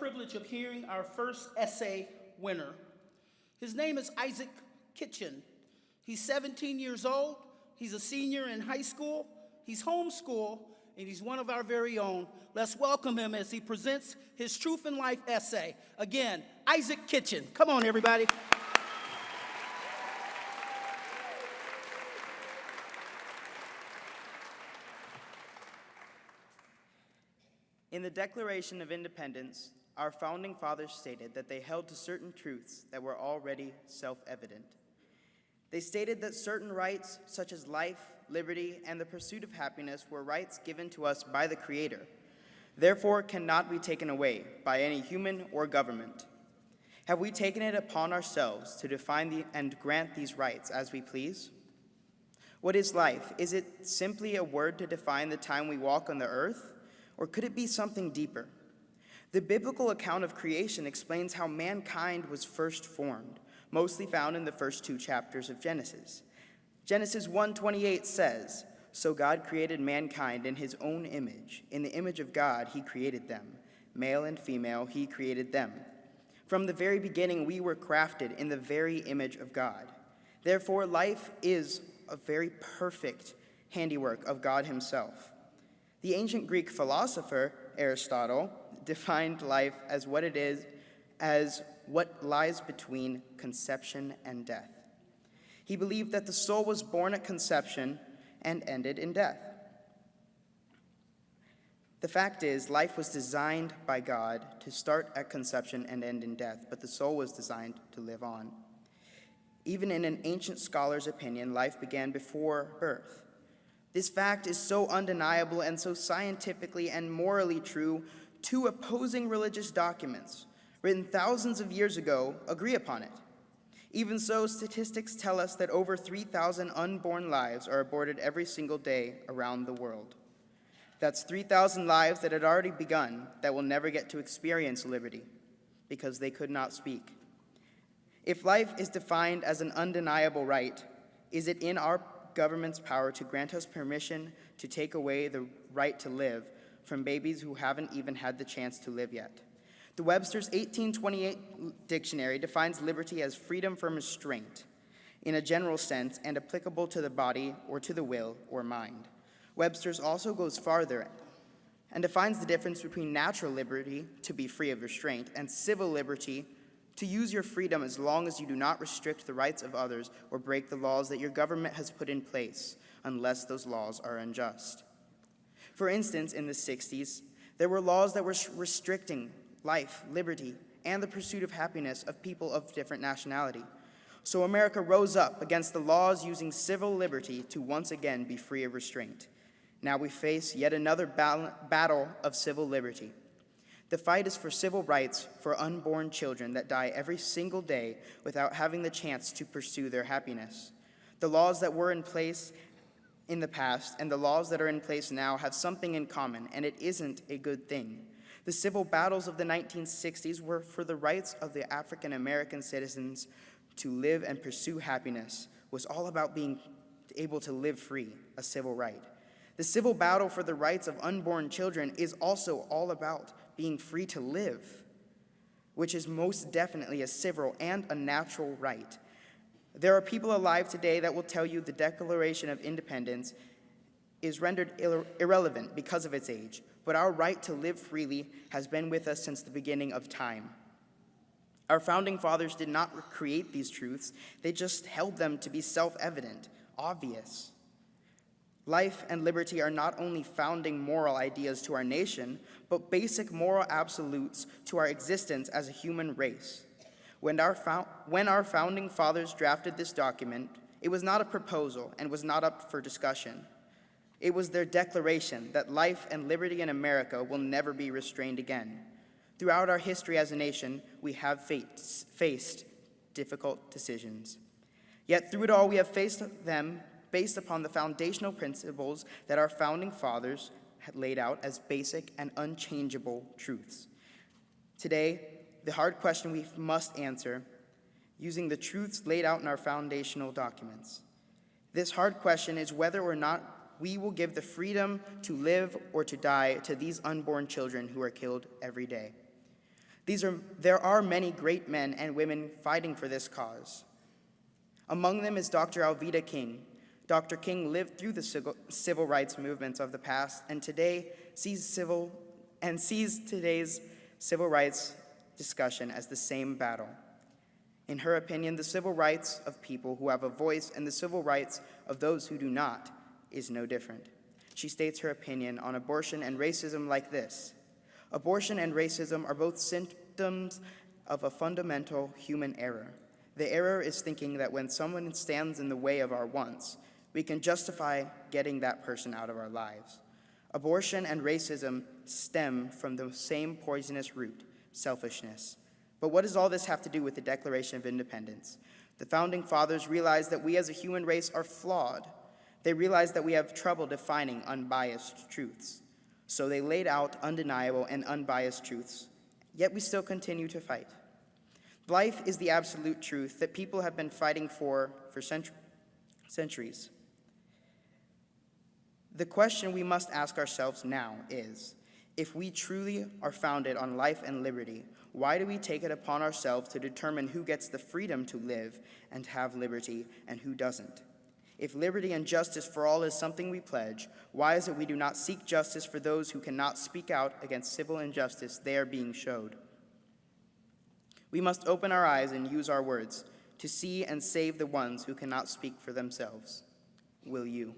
Privilege of hearing our first essay winner. His name is Isaac Kitchen. He's 17 years old, he's a senior in high school, he's homeschooled, and he's one of our very own. Let's welcome him as he presents his Truth in Life essay. Again, Isaac Kitchen. Come on, everybody. In the Declaration of Independence, our founding fathers stated that they held to certain truths that were already self-evident. They stated that certain rights, such as life, liberty, and the pursuit of happiness, were rights given to us by the Creator, therefore cannot be taken away by any human or government. Have we taken it upon ourselves to define and grant these rights as we please? What is life? Is it simply a word to define the time we walk on the earth, or could it be something deeper? The biblical account of creation explains how mankind was first formed, mostly found in the first 2 chapters of Genesis. Genesis 1:28 says, "So God created mankind in his own image. In the image of God he created them. Male and female he created them. From the very beginning we were crafted in the very image of God." Therefore, life is a very perfect handiwork of God himself. The ancient Greek philosopher Aristotle defined life as what it is, as what lies between conception and death. He believed that the soul was born at conception and ended in death. The fact is, life was designed by God to start at conception and end in death, but the soul was designed to live on. Even in an ancient scholar's opinion, life began before birth. This fact is so undeniable and so scientifically and morally true, 2 opposing religious documents, written thousands of years ago, agree upon it. Even so, statistics tell us that over 3,000 unborn lives are aborted every single day around the world. That's 3,000 lives that had already begun that will never get to experience liberty because they could not speak. If life is defined as an undeniable right, is it in our government's power to grant us permission to take away the right to live from babies who haven't even had the chance to live yet? The Webster's 1828 dictionary defines liberty as freedom from restraint in a general sense and applicable to the body or to the will or mind. Webster's also goes farther and defines the difference between natural liberty, to be free of restraint, and civil liberty, to use your freedom as long as you do not restrict the rights of others or break the laws that your government has put in place, unless those laws are unjust. For instance, in the 60s, there were laws that were restricting life, liberty, and the pursuit of happiness of people of different nationality. So America rose up against the laws using civil liberty to once again be free of restraint. Now we face yet another battle of civil liberty. The fight is for civil rights for unborn children that die every single day without having the chance to pursue their happiness. The laws that were in place in the past and the laws that are in place now have something in common, and it isn't a good thing. The civil battles of the 1960s were for the rights of the African American citizens to live and pursue happiness, was all about being able to live free, a civil right. The civil battle for the rights of unborn children is also all about being free to live, which is most definitely a civil and a natural right. There are people alive today that will tell you the Declaration of Independence is rendered irrelevant because of its age, but our right to live freely has been with us since the beginning of time. Our founding fathers did not create these truths, they just held them to be self-evident, obvious. Life and liberty are not only founding moral ideas to our nation, but basic moral absolutes to our existence as a human race. When our founding fathers drafted this document, it was not a proposal and was not up for discussion. It was their declaration that life and liberty in America will never be restrained again. Throughout our history as a nation, we have faced difficult decisions. Yet through it all, we have faced them based upon the foundational principles that our founding fathers had laid out as basic and unchangeable truths. Today, the hard question we must answer, using the truths laid out in our foundational documents. This hard question is whether or not we will give the freedom to live or to die to these unborn children who are killed every day. There are many great men and women fighting for this cause. Among them is Dr. Alveda King. Dr. King lived through the civil rights movements of the past and sees today's civil rights discussion as the same battle. In her opinion, the civil rights of people who have a voice and the civil rights of those who do not is no different. She states her opinion on abortion and racism like this: abortion and racism are both symptoms of a fundamental human error. The error is thinking that when someone stands in the way of our wants, we can justify getting that person out of our lives. Abortion and racism stem from the same poisonous root, selfishness. But what does all this have to do with the Declaration of Independence? The Founding Fathers realized that we as a human race are flawed. They realized that we have trouble defining unbiased truths. So they laid out undeniable and unbiased truths, yet we still continue to fight. Life is the absolute truth that people have been fighting for centuries. The question we must ask ourselves now is, if we truly are founded on life and liberty, why do we take it upon ourselves to determine who gets the freedom to live and have liberty and who doesn't? If liberty and justice for all is something we pledge, why is it we do not seek justice for those who cannot speak out against civil injustice they are being showed? We must open our eyes and use our words to see and save the ones who cannot speak for themselves. Will you?